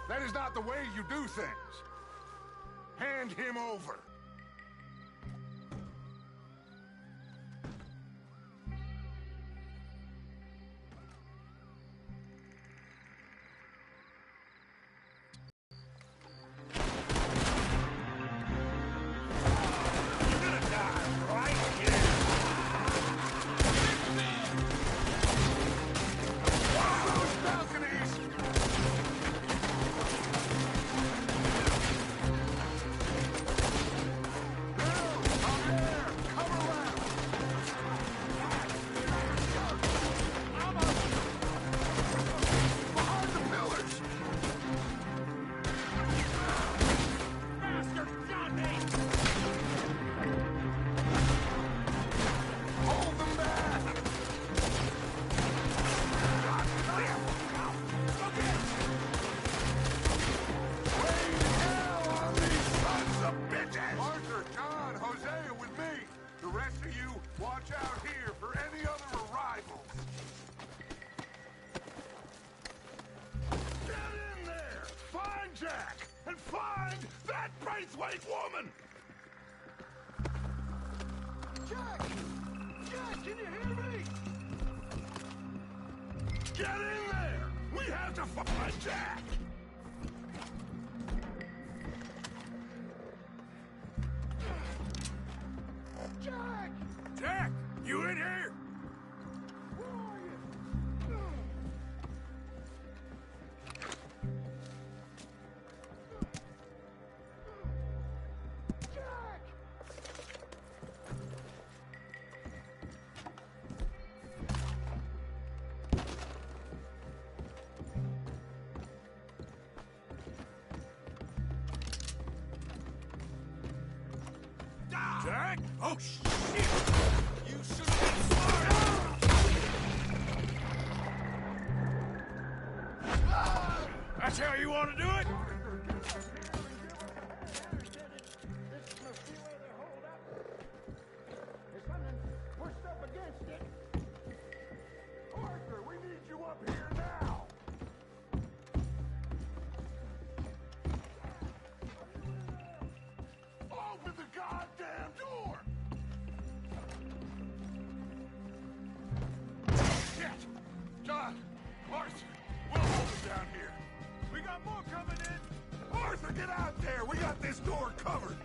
That is not the way you do things. Hand him over. Woman! Jack! Jack, can you hear me? Get in there! We have to find Jack! Jack! Jack! You in here? Where are you? Jack? Oh, shit! You should be smart! That's how you want to do it? Pushed up against it. Arthur, we need you up here now! Open the goddamn door! Shit! John! Arthur! We'll hold it down here. We got more coming in! Arthur, get out there! We got this door covered!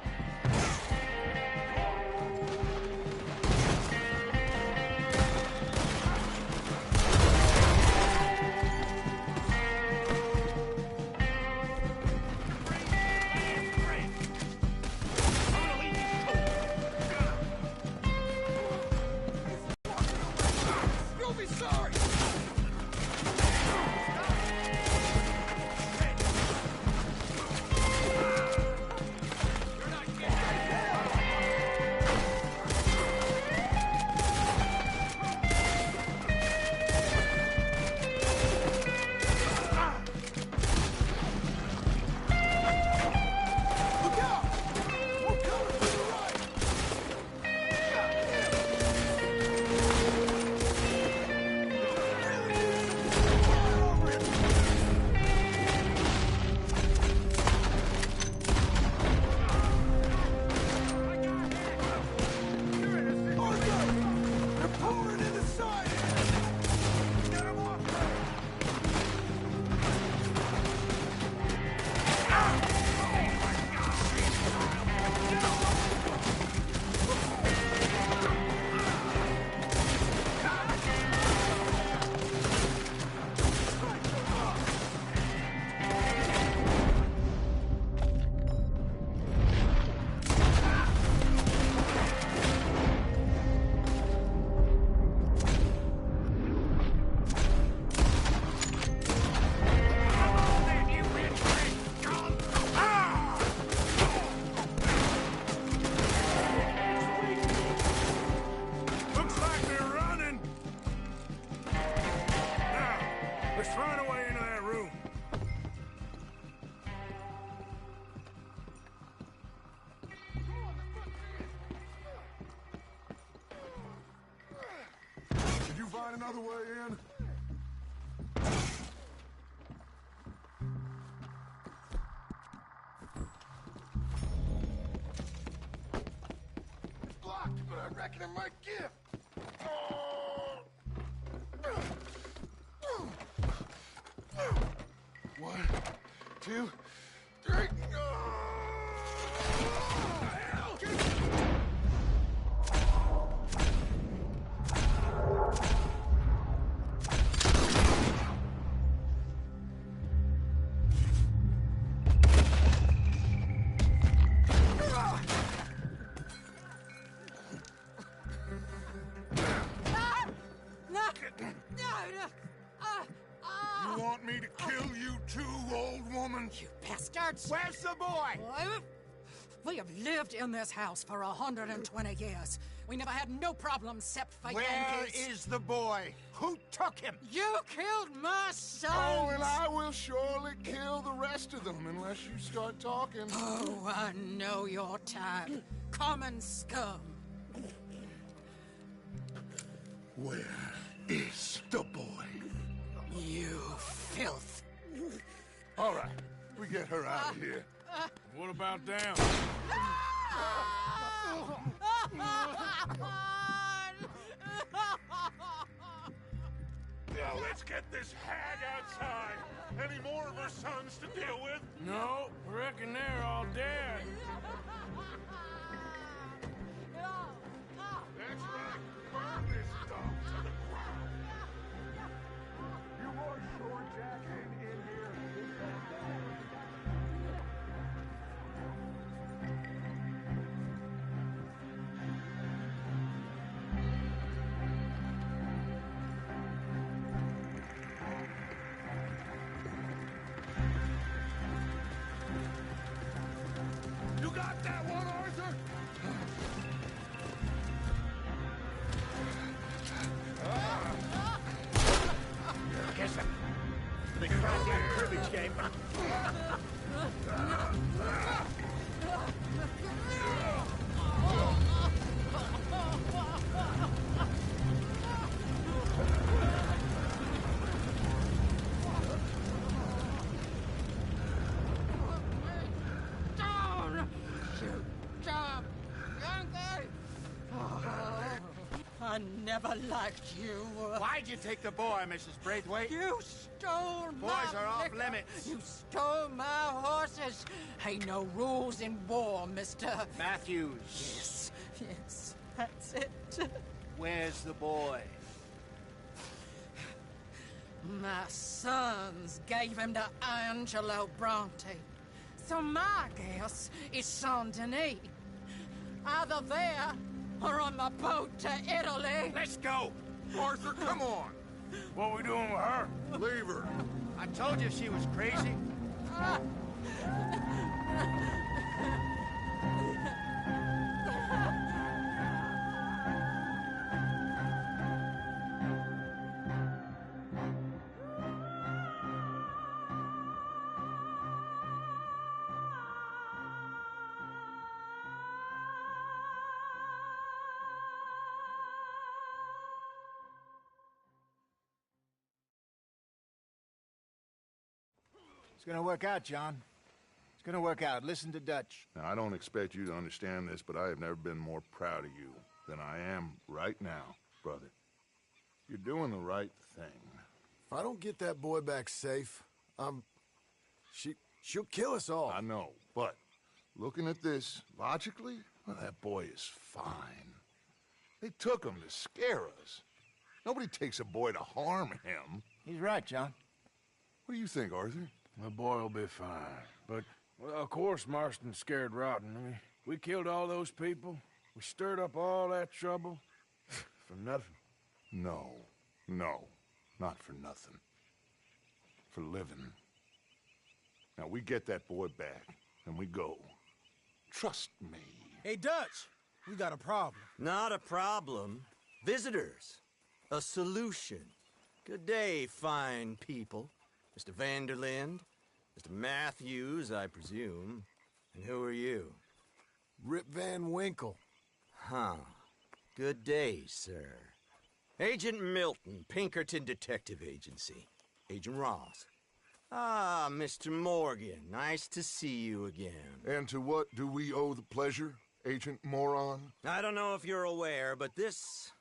Find another way in. reckon it might give. 1, 2, 3. You want me to kill you too, old woman? You bastards! Where's the boy? We have lived in this house for 120 years. We never had no problems except for Where Yankees. is the boy? Who took him? You killed my son! Oh, and I will surely kill the rest of them unless you start talking. Oh, I know your type. Common scum. Where is the boy? You filth. All right, we get her out of here. What about them? Now let's get this hag outside. Any more of her sons to deal with? No, I reckon they're all dead. That's right. Burn this dump to the ground. You boys sure Jack ain't in here. You got that one, Arthur? Kiss him. The goddamn cribbage game. Down! You dumb Yankee! I never liked you. Why'd you take the boy, Mrs. Braithwaite? You stole my Boys are off liquor. limits. You stole my horses. Ain't no rules in war, mister. Matthews, Yes, yes, that's it. where's the boy? My sons gave him to Angelo Bronte. So my guess is Saint Denis. Either there or on the boat to Italy. Let's go! Arthur, come on. What we doing with her? Leave her. I told you she was crazy. It's gonna work out, John. It's gonna work out. Listen to Dutch. Now, I don't expect you to understand this, but I have never been more proud of you than I am right now, brother. You're doing the right thing. If I don't get that boy back safe, she'll kill us all. I know, but looking at this logically, well, that boy is fine. They took him to scare us. Nobody takes a boy to harm him. He's right, John. What do you think, Arthur? The boy will be fine. But, well, of course Marston's scared rotten. I mean, we killed all those people. We stirred up all that trouble. For nothing. No, not for nothing. For living. Now, we get that boy back, and we go. Trust me. Hey, Dutch, we got a problem. Not a problem. Visitors. A solution. Good day, fine people. Mr. Vanderlind, Mr. Matthews, I presume. And who are you? Rip Van Winkle. Huh. Good day, sir. Agent Milton, Pinkerton Detective Agency. Agent Ross. Ah, Mr. Morgan, nice to see you again. And to what do we owe the pleasure? Agent Moron? I don't know if you're aware, but this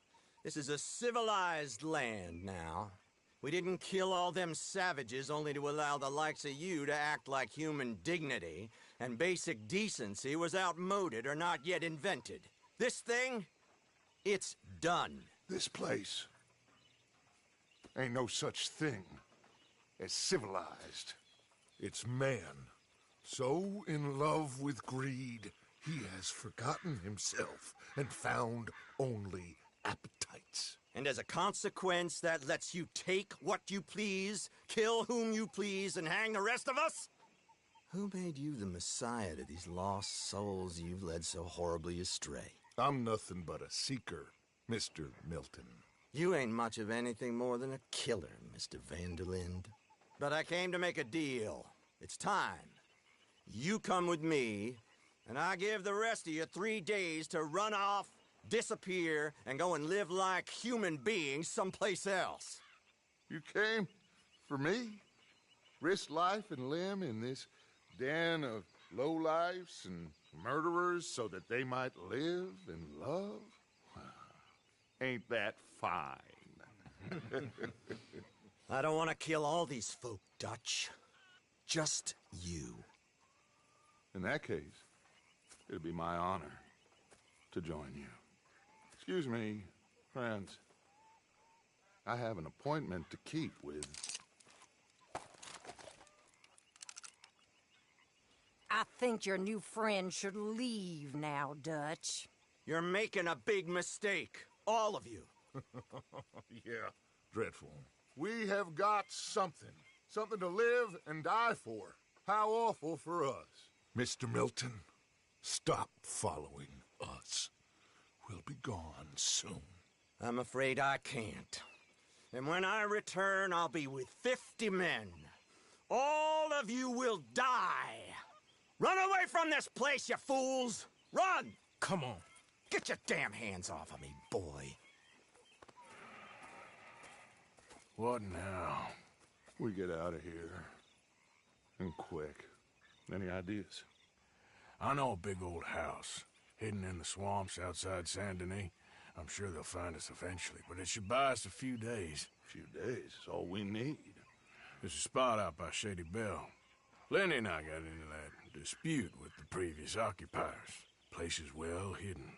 is a civilized land now. We didn't kill all them savages only to allow the likes of you to act like human dignity, and basic decency was outmoded or not yet invented. This thing, it's done. This place ain't no such thing as civilized. It's man, so in love with greed, he has forgotten himself and found only appetites. And as a consequence, that lets you take what you please, kill whom you please, and hang the rest of us? Who made you the messiah to these lost souls you've led so horribly astray? I'm nothing but a seeker, Mr. Milton. You ain't much of anything more than a killer, Mr. Vanderlind. But I came to make a deal. It's time. You come with me, and I give the rest of you 3 days to run off, disappear, and go and live like human beings someplace else. You came for me? Risk life and limb in this den of lowlifes and murderers so that they might live and love? Ain't that fine? I don't want to kill all these folk, Dutch. Just you. In that case, it'll be my honor to join you. Excuse me, friends. I have an appointment to keep with... I think your new friend should leave now, Dutch. You're making a big mistake. All of you. Yeah, dreadful. We have got something. Something to live and die for. How awful for us. Mr. Milton, stop following us. We'll be gone soon. I'm afraid I can't. And when I return, I'll be with 50 men. All of you will die. Run away from this place, you fools! Run! Come on. Get your damn hands off of me, boy. What now? We get out of here. And quick. Any ideas? I know a big old house, hidden in the swamps outside Saint Denis. I'm sure they'll find us eventually, but it should buy us a few days. A few days is all we need. There's a spot out by Shady Bell. Lenny and I got into that dispute with the previous occupiers. Place is well hidden.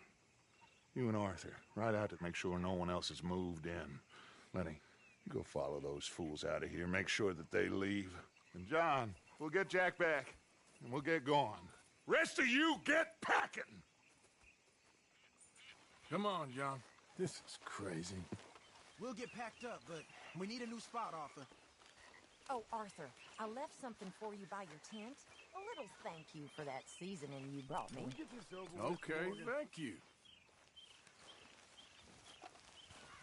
You and Arthur, ride out to make sure no one else has moved in. Lenny, you go follow those fools out of here. Make sure that they leave. And John, we'll get Jack back, and we'll get going. Rest of you, get packing! Come on, John. This is crazy. We'll get packed up, but we need a new spot, Arthur. Oh, Arthur, I left something for you by your tent. A little thank you for that seasoning you brought me. Get this over with, Okay, Morgan. thank you.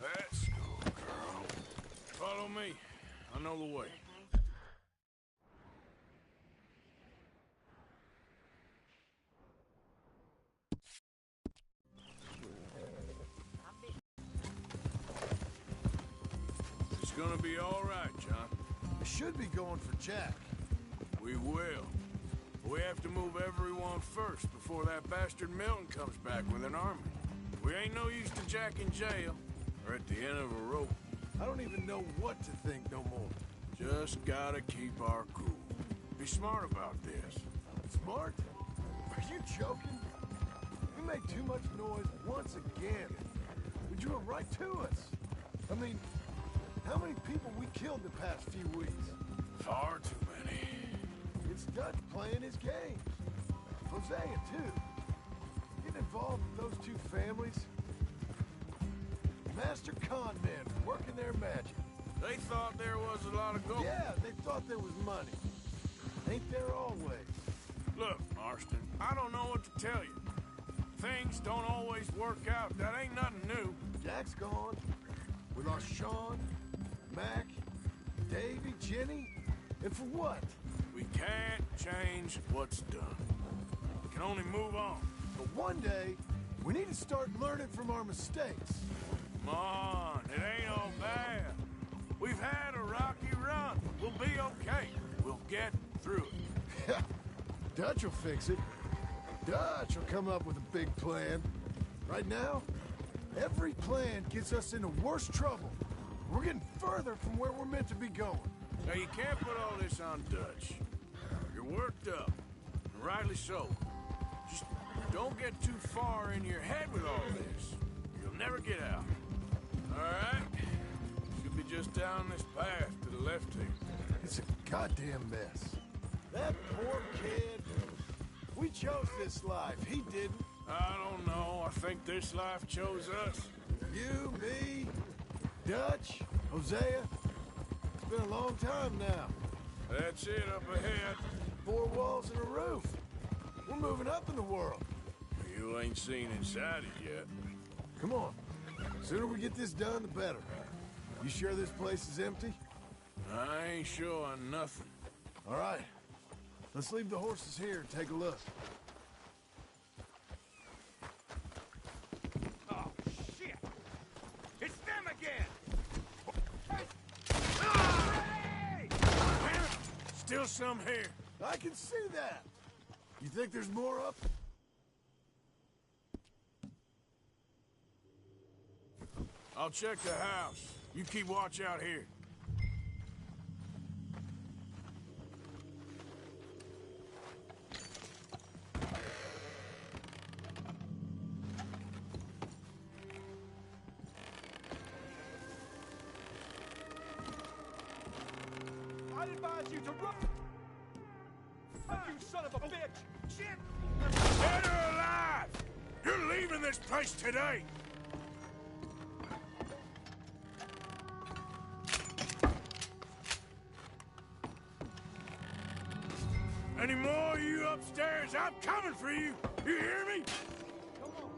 Let's go, girl. Follow me. I know the way. It's gonna be all right, John. We should be going for Jack. We will. We have to move everyone first before that bastard Milton comes back with an army. We ain't no use to Jack in jail or at the end of a rope. I don't even know what to think no more. Just gotta keep our cool. Be smart about this. Smart? Are you joking? We made too much noise once again. We drew him right to us. I mean, how many people we killed the past few weeks? Far too many. It's Dutch playing his games. Hosea, too. Getting involved with those two families. Master con men working their magic. They thought there was a lot of gold. Yeah, they thought there was money. Ain't there always? Look, Marston, I don't know what to tell you. Things don't always work out. That ain't nothing new. Jack's gone. We lost Sean, Mac, Davy, Jenny. And for what? We can't change what's done. We can only move on. But one day, we need to start learning from our mistakes. Come on, it ain't all bad. We've had a rocky run. We'll be okay. We'll get through it. Dutch will fix it. Dutch will come up with a big plan. Right now, every plan gets us into worse trouble. We're getting further from where we're meant to be going. Now, you can't put all this on Dutch. You're worked up, and rightly so. Just don't get too far in your head with all this. You'll never get out. All right? Should be just down this path to the left here. It's a goddamn mess. That poor kid. We chose this life. He didn't. I don't know. I think this life chose us. You, me, Dutch, Hosea. It's been a long time now. That's it up ahead. 4 walls and a roof. We're moving up in the world. You ain't seen inside it yet. Come on. The sooner we get this done, the better. You sure this place is empty? I ain't sure on nothing. All right. Let's leave the horses here and take a look. Oh, shit! It's them again! Still some here. I can see that. You think there's more up? I'll check the house. You keep watch out here. I'd advise you to run! You son of a bitch! Shit! Dead or alive! You're leaving this place today! Any more of you upstairs? I'm coming for you! You hear me? Come on!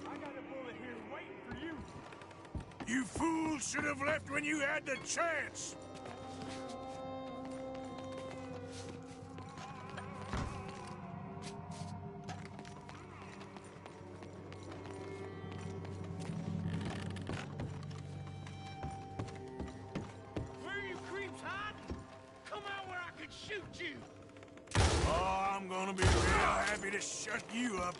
I got a bullet here waiting for you! You fools should have left when you had the chance! Where are you creeps hiding? Come out where I can shoot you! Oh, I'm gonna be real happy to shut you up.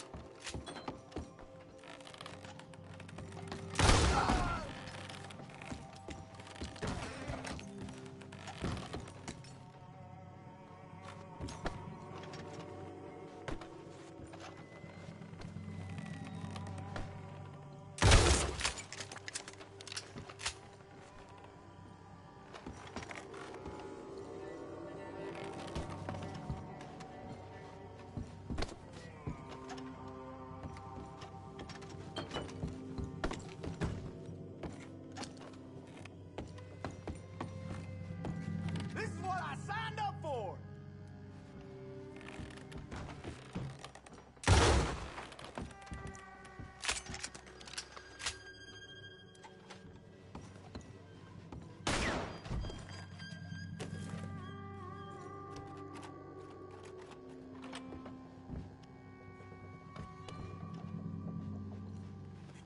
This is what I signed up for!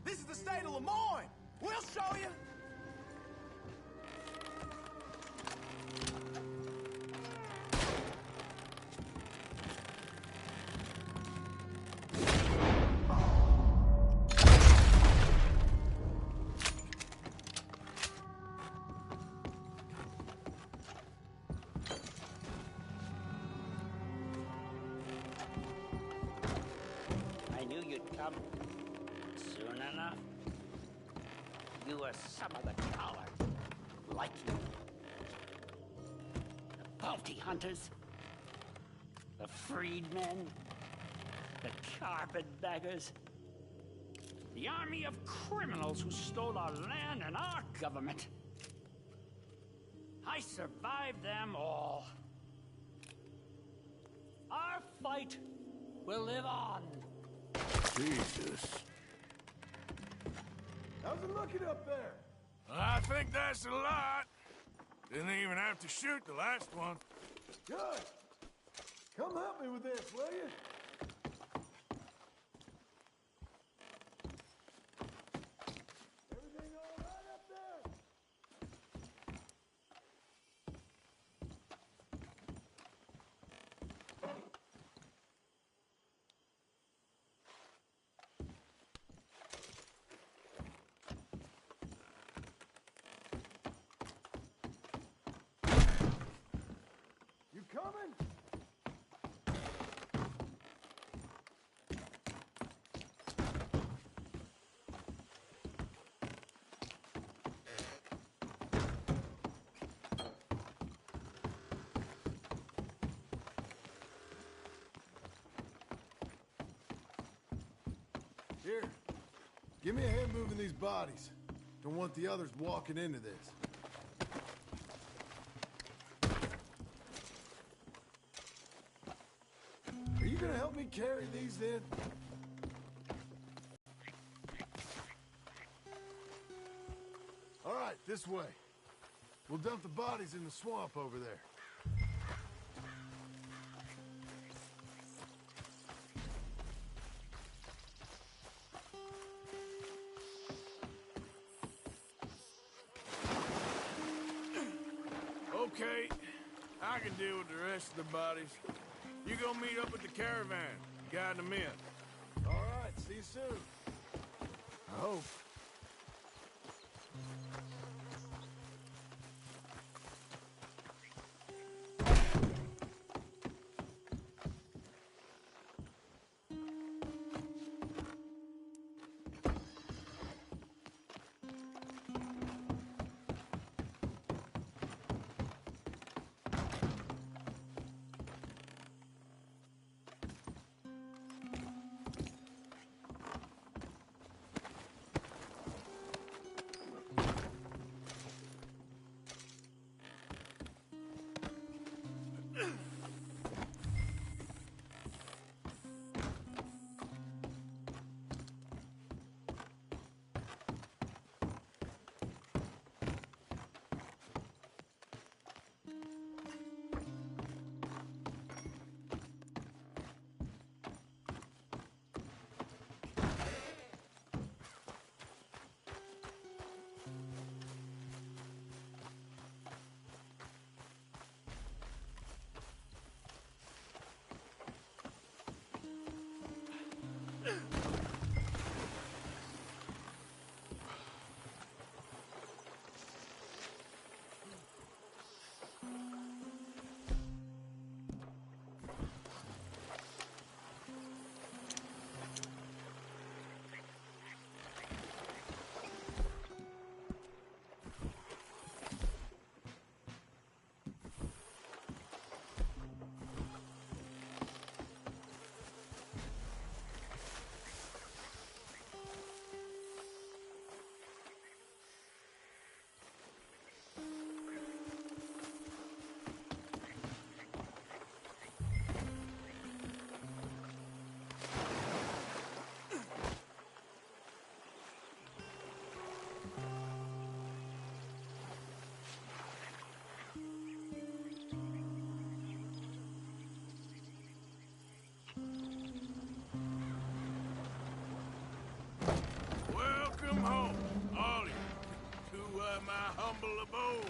This is the state of Lemoyne! We'll show you! I knew you'd come soon enough. You were some of the cowards, like you. The bounty hunters, the freedmen, the carpetbaggers, the army of criminals who stole our land and our government. I survived them all. Our fight will live on. Jesus. How's it looking up there? I think that's a lot. Didn't even have to shoot the last one. Good. Come help me with this, will you? Everything all right up there? coming? Here, give me a hand moving these bodies. Don't want the others walking into this. Are you gonna help me carry these in? All right, this way. We'll dump the bodies in the swamp over there. Okay, I can deal with the rest of the bodies. You go meet up with the caravan, guide them in. All right, see you soon. I hope. Welcome home, all of you, to my humble abode.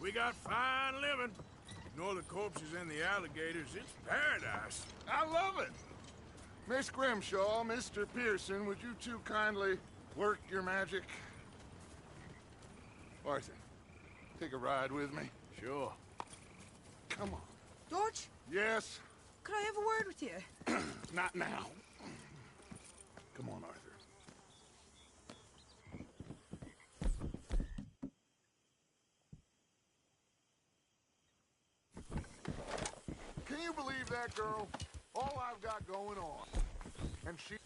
We got fine living. Ignore the corpses and the alligators. It's paradise. I love it. Miss Grimshaw, Mr. Pearson, would you two kindly work your magic? Arthur, take a ride with me. Sure. Come on. George, Yes? could I have a word with you? Not now. Come on, Arthur. Can you believe that, girl? All I've got going on. And she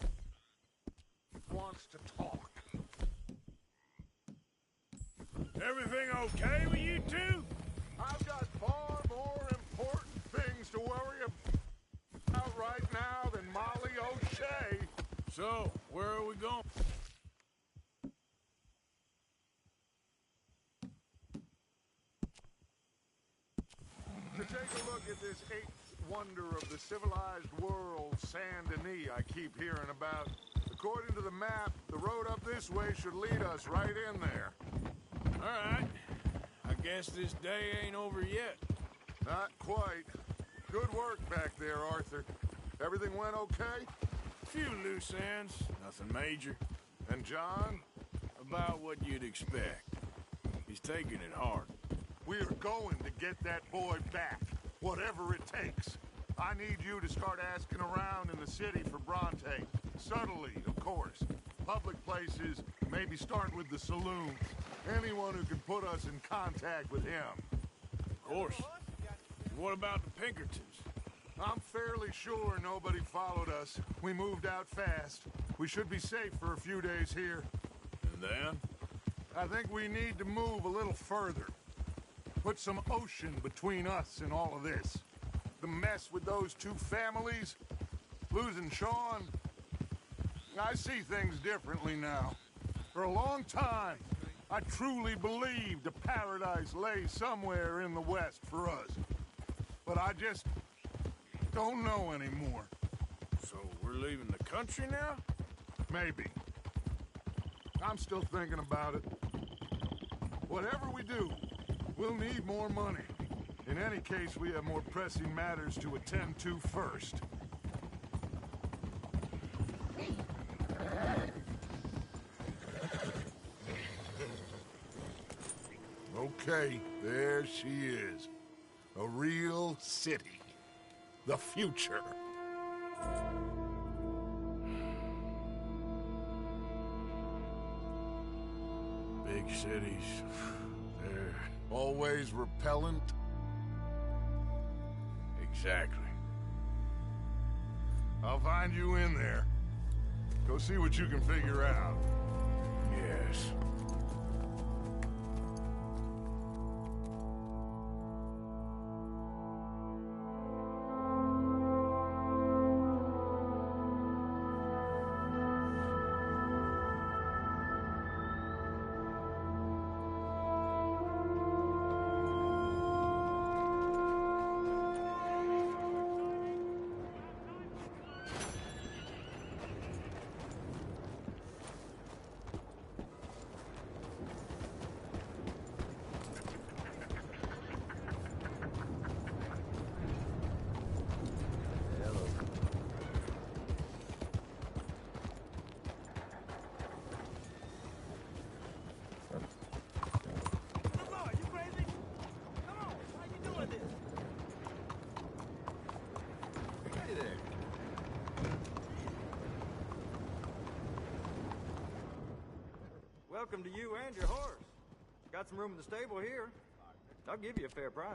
wants to talk. Everything okay with you two? I've got far more important things to worry about right now than Molly O'Shea. So, where are we going? To take a look at this eighth wonder of the civilized world, Saint Denis, I keep hearing about. According to the map, the road up this way should lead us right in there. All right. I guess this day ain't over yet. Not quite. Good work back there, Arthur. Everything went okay? Few loose ends, nothing major. And John? About what you'd expect. He's taking it hard. We are going to get that boy back. Whatever it takes. I need you to start asking around in the city for Bronte. Subtly, of course. Public places, maybe start with the saloons. Anyone who can put us in contact with him. Of course. What about the Pinkertons? I'm fairly sure nobody followed us. We moved out fast. We should be safe for a few days here. And then? I think we need to move a little further. Put some ocean between us and all of this. The mess with those two families, losing Sean. I see things differently now. For a long time, I truly believed a paradise lay somewhere in the West for us. But I just don't know anymore. So we're leaving the country now? Maybe. I'm still thinking about it. Whatever we do, we'll need more money. In any case, we have more pressing matters to attend to first. Okay, there she is. A real city. The future. Big cities. They're... Always repellent. Exactly. I'll find you in there. Go see what you can figure out. Yes. Welcome to you and your horse. Got some room in the stable here. I'll give you a fair price.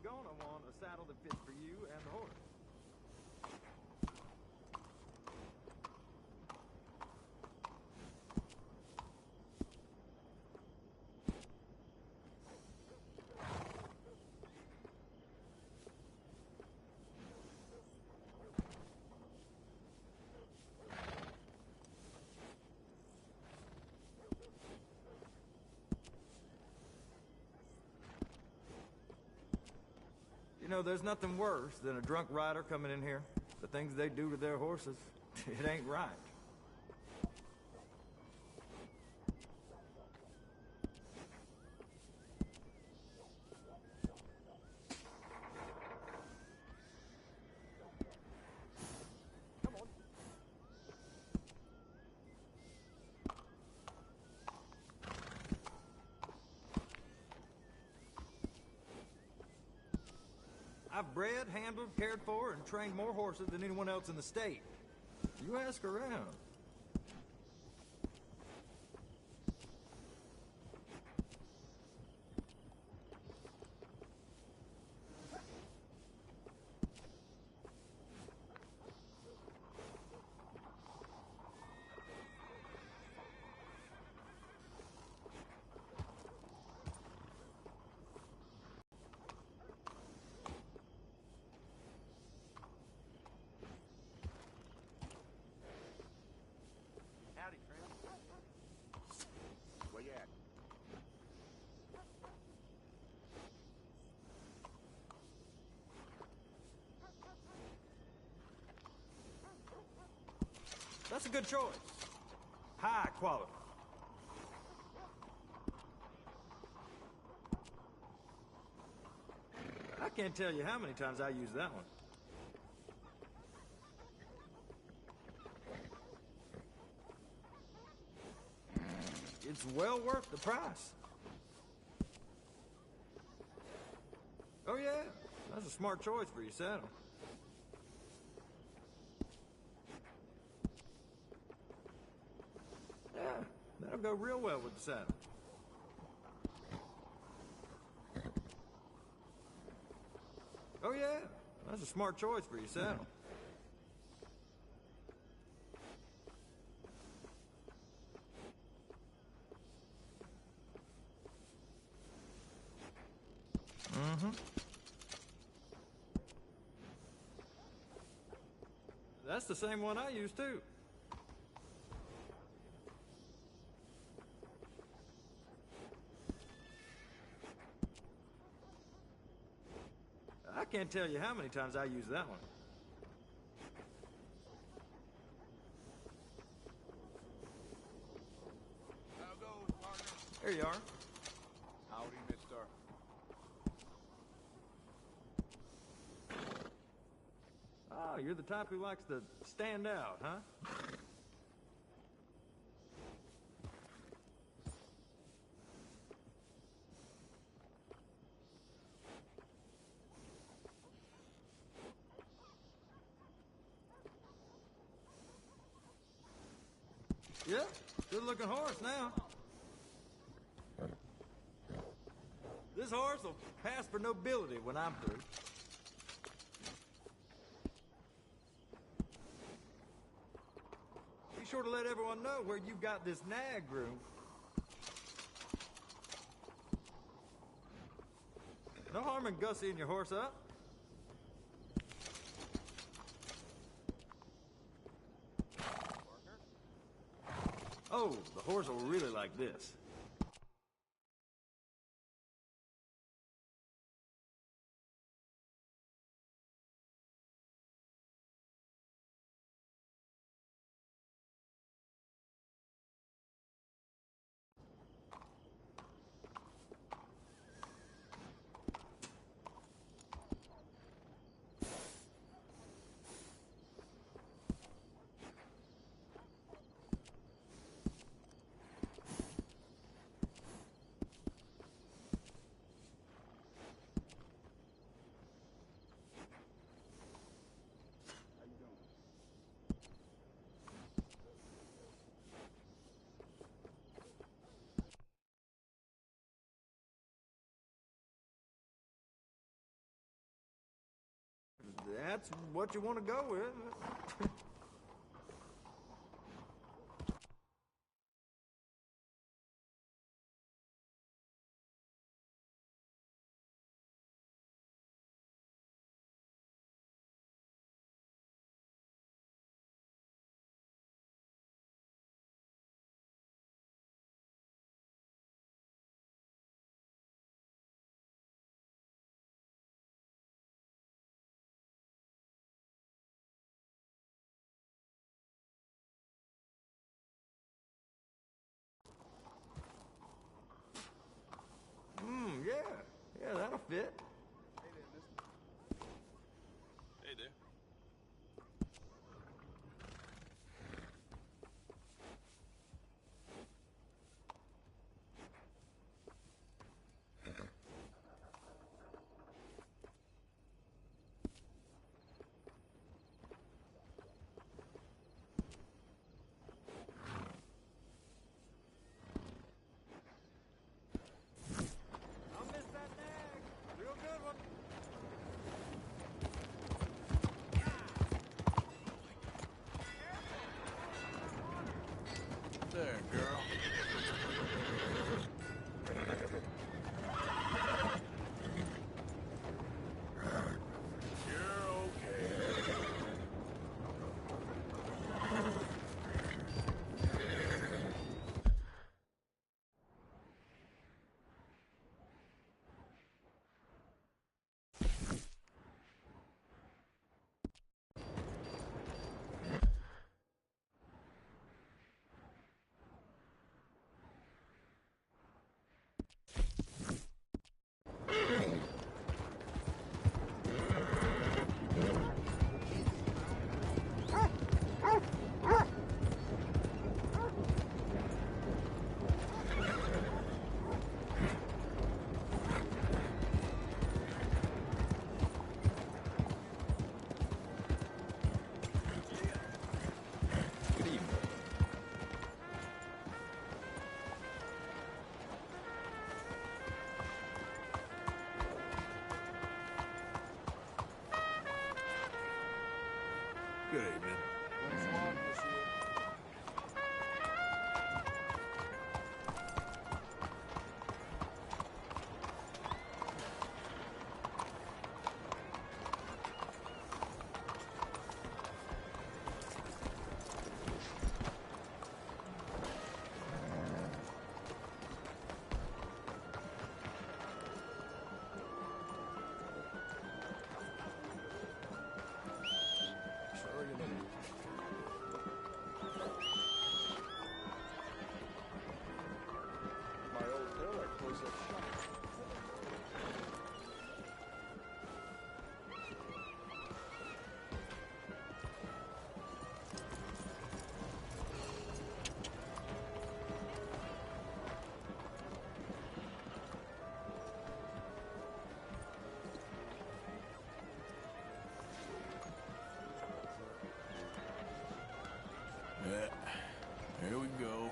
You're gonna want a saddle that fits for you and the horse. You know, there's nothing worse than a drunk rider coming in here. The things they do to their horses, it ain't right. I've bred, handled, cared for, and trained more horses than anyone else in the state. You ask around. Howdy, friend. Where you at? That's a good choice. High quality. I can't tell you how many times I use that one. It's well worth the price. Oh, yeah. That's a smart choice for your saddle. Yeah, that'll go real well with the saddle. Oh, yeah. That's a smart choice for your saddle. Mm-hmm. That's the same one I use, too. I can't tell you how many times I use that one. How goes, partner? There you are. Howdy, mister. Oh, you're the type who likes to stand out, huh? Yeah, good-looking horse now. This horse will pass for nobility when I'm through. Be sure to let everyone know where you got this nag groomed. No harm in gussying your horse up. Oh, the horse will really like this. That's what you want to go with. Yeah. Yeah, that'll fit. Hey there, mister. Hey there. I'll miss that nag. Real Here we go.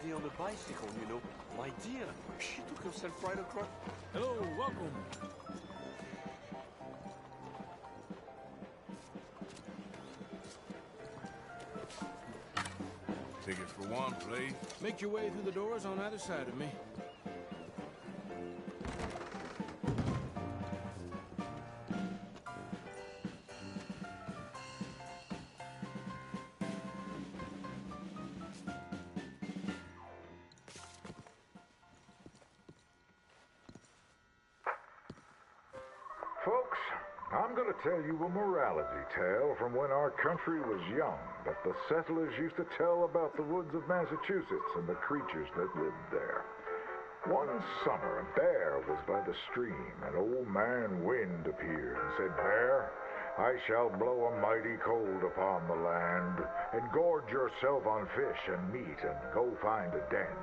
On a bicycle, you know. My dear, she took herself right across. Hello, welcome. Tickets for one, please. Make your way through the doors on either side of me. Folks, I'm going to tell you a morality tale from when our country was young that the settlers used to tell about the woods of Massachusetts and the creatures that lived there. One summer, a bear was by the stream, and Old Man Wind appeared and said, "Bear, I shall blow a mighty cold upon the land, and gorge yourself on fish and meat, and go find a den.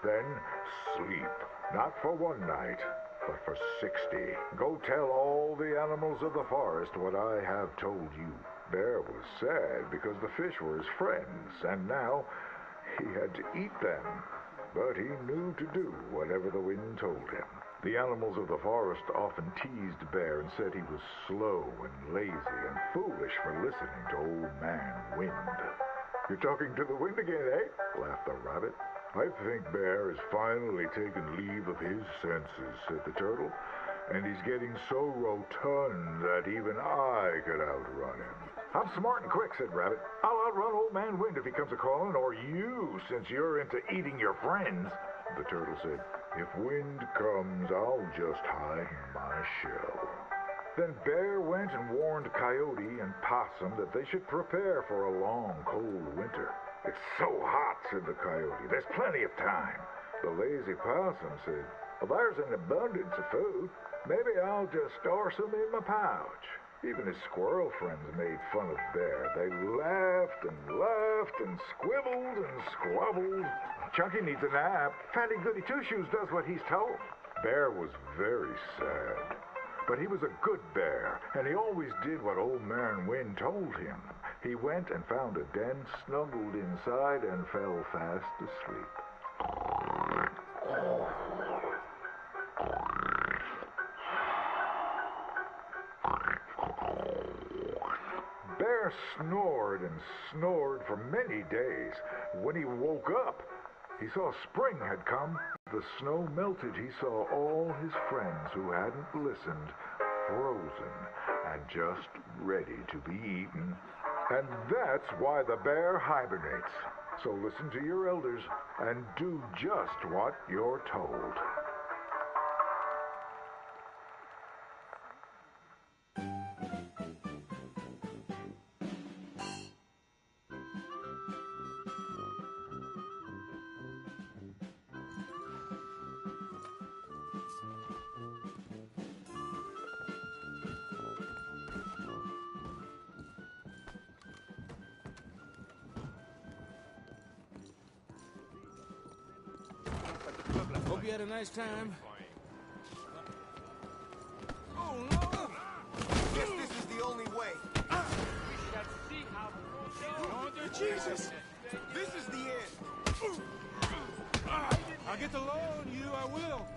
Then sleep, not for one night, but for 60. Go tell all the animals of the forest what I have told you." Bear was sad because the fish were his friends, and now he had to eat them. But he knew to do whatever the wind told him. The animals of the forest often teased Bear and said he was slow and lazy and foolish for listening to Old Man Wind. "You're talking to the wind again, eh?" laughed the rabbit. "I think Bear has finally taken leave of his senses," said the turtle. "And he's getting so rotund that even I could outrun him." "I'm smart and quick," said Rabbit. "I'll outrun Old Man Wind if he comes a-calling, or you, since you're into eating your friends." The turtle said, "If Wind comes, I'll just hide in my shell." Then Bear went and warned Coyote and Possum that they should prepare for a long, cold winter. "It's so hot," said the Coyote. "There's plenty of time." The lazy Possum said, "Well, there's an abundance of food. Maybe I'll just store some in my pouch." Even his squirrel friends made fun of Bear. They laughed and squibbled and squabbled. "Chunky needs a nap. Fatty Goody Two-Shoes does what he's told." Bear was very sad. But he was a good bear, and he always did what Old Man Wind told him. He went and found a den, snuggled inside, and fell fast asleep. Bear snored and snored for many days. When he woke up, he saw spring had come. The snow melted. He saw all his friends who hadn't listened, frozen and just ready to be eaten. And that's why the bear hibernates. So listen to your elders and do just what you're told. Hope you had a nice time. Oh, no! Guess this is the only way. We shall see how it goes. Jesus! This is the end! I'll get the law on you, I will.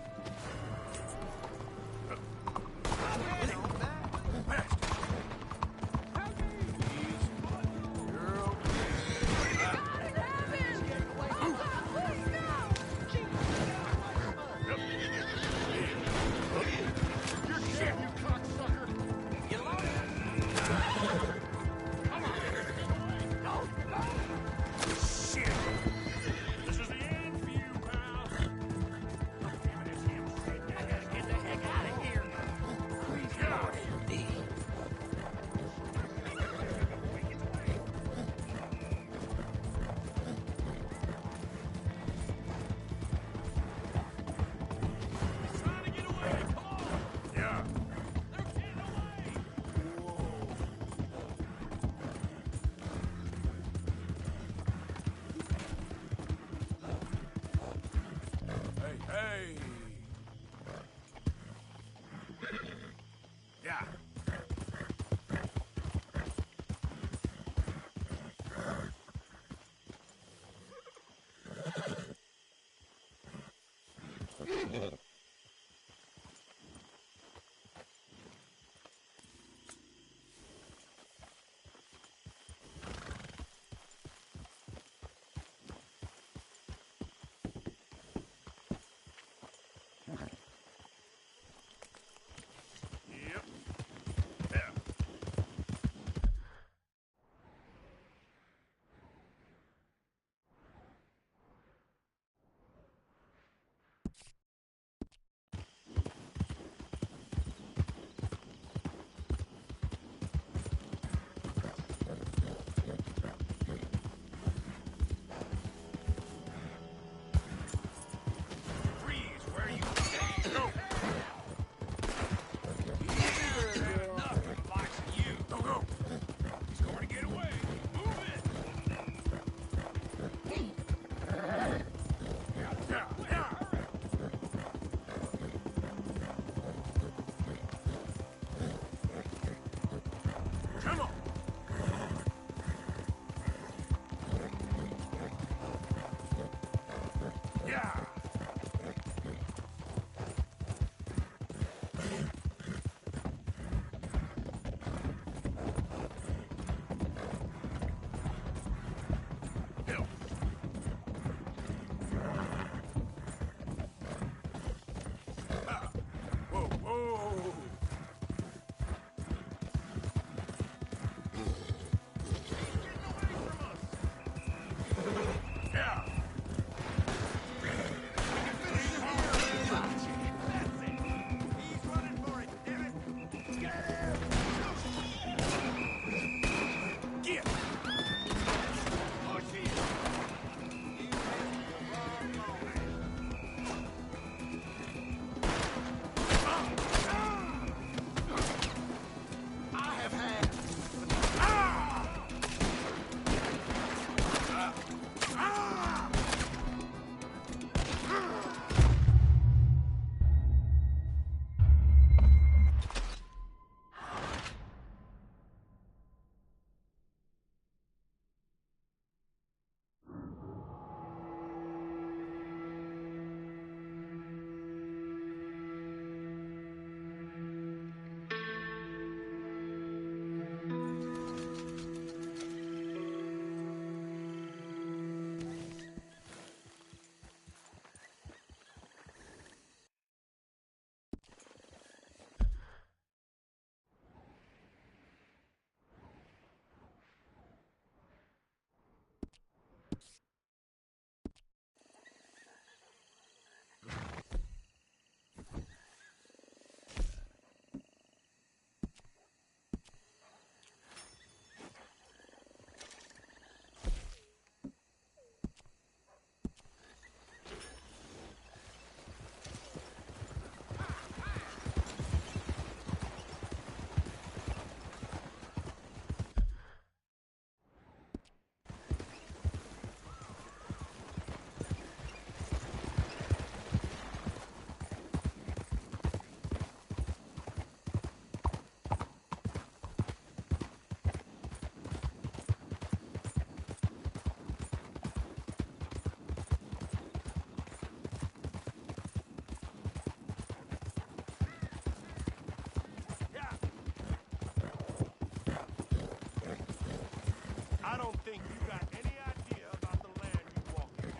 I don't think you got any idea about the land you walk into.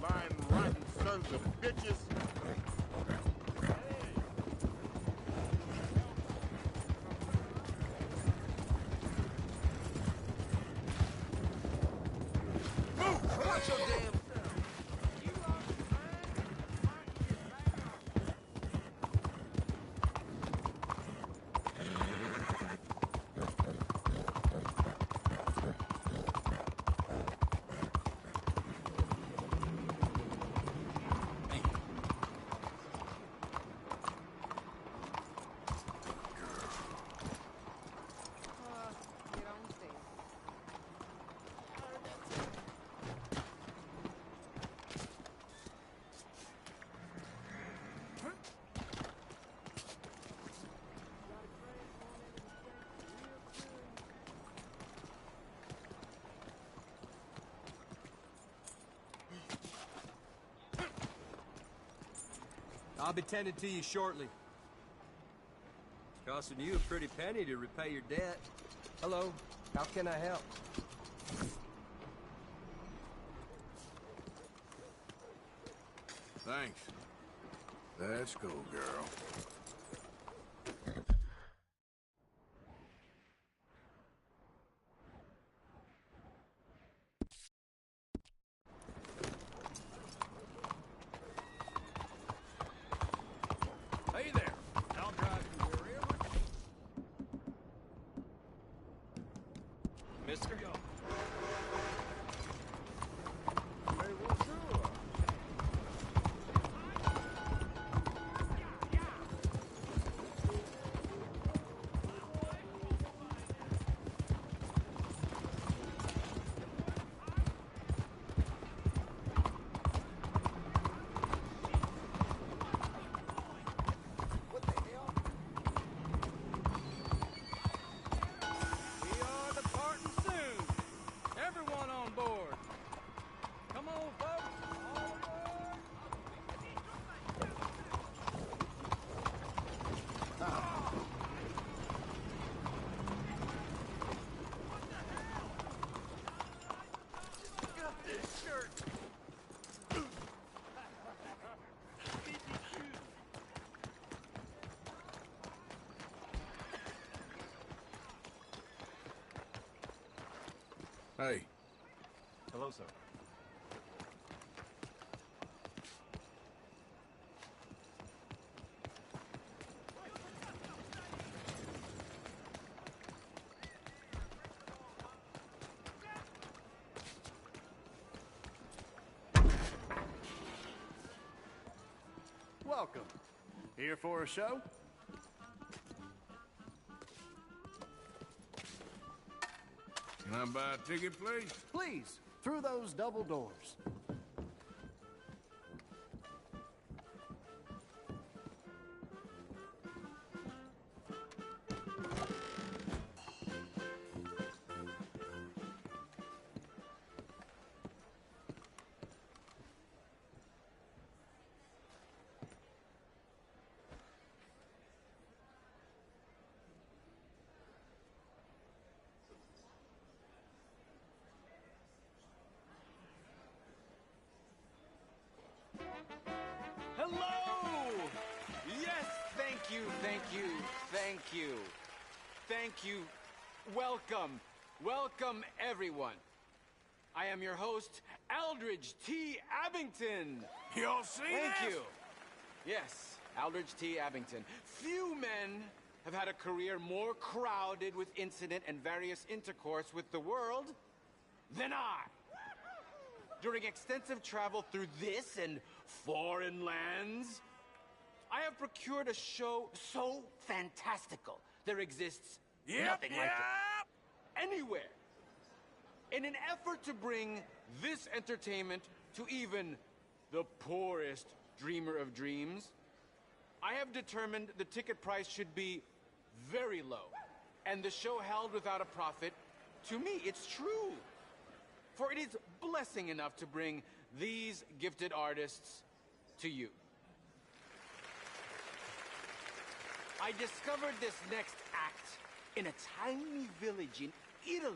Lying, rotten sons of bitches. Move! Watch your damn self. You lost your I'll be tending to you shortly. It's costing you a pretty penny to repay your debt. Hello, how can I help? Thanks. Let's go, girl. Hey there. I'll drive you wherever. Mister? Hey, what's up? We are departing soon. Everyone on board. Come on, folks. All aboard. Got this shirt. Hey. Hello, sir. Welcome. Here for a show? Can I buy a ticket, please? Please, through those double doors. Thank you, thank you, thank you. Welcome, welcome everyone. I am your host, Aldridge T. Abington. You all see Thank this? you. Yes, Aldridge T. Abington. Few men have had a career more crowded with incident and various intercourse with the world than I. During extensive travel through this and foreign lands, I have procured a show so fantastical there exists nothing like it anywhere. In an effort to bring this entertainment to even the poorest dreamer of dreams, I have determined the ticket price should be very low, and the show held without a profit. To me, it's true. For it is blessing enough to bring these gifted artists to you. I discovered this next act in a tiny village in Italy.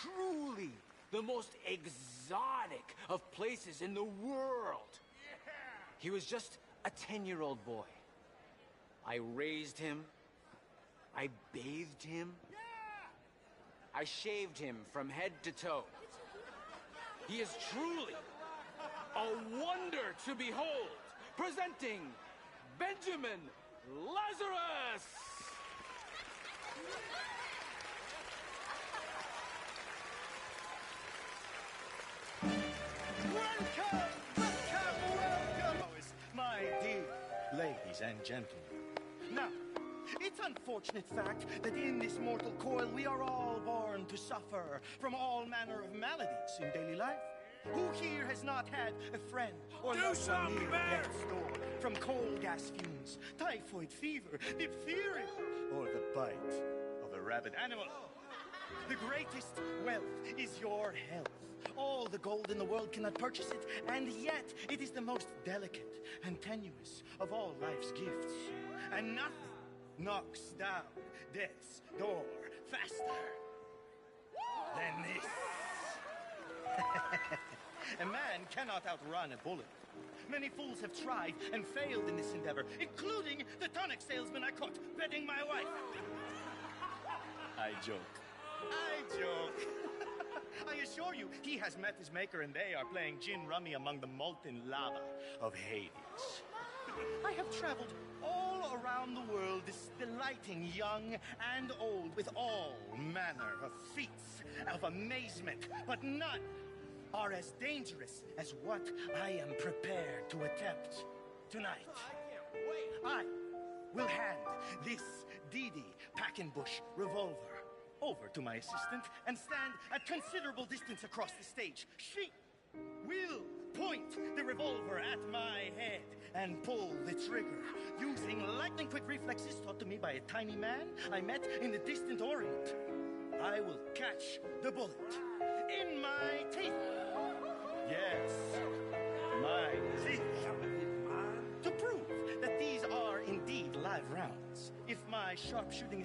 Truly the most exotic of places in the world. He was just a 10-year-old boy. I raised him. I bathed him. I shaved him from head to toe. He is truly a wonder to behold. Presenting Benjamin Lazarus! Welcome, my dear ladies and gentlemen. Now, it's unfortunate fact that in this mortal coil we are all born to suffer from all manner of maladies in daily life. Who here has not had a friend or loved one near death's door from coal gas fumes, typhoid fever, diphtheria, or the bite of a rabid animal? The greatest wealth is your health. All the gold in the world cannot purchase it, and yet it is the most delicate and tenuous of all life's gifts. And nothing knocks down death's door faster than this. A man cannot outrun a bullet. Many fools have tried and failed in this endeavor, including the tonic salesman I caught bedding my wife. I joke. I joke. I assure you, he has met his maker and they are playing gin rummy among the molten lava of Hades. I have traveled all around the world, delighting young and old with all manner of feats of amazement, but none are as dangerous as what I am prepared to attempt tonight. I will hand this Dee Packenbush revolver over to my assistant and stand at considerable distance across the stage. She will point the revolver at my head and pull the trigger using lightning-quick reflexes taught to me by a tiny man I met in the distant Orient. I will catch the bullet in my teeth. Yes, my teeth. To prove that these are indeed live rounds, if my sharpshooting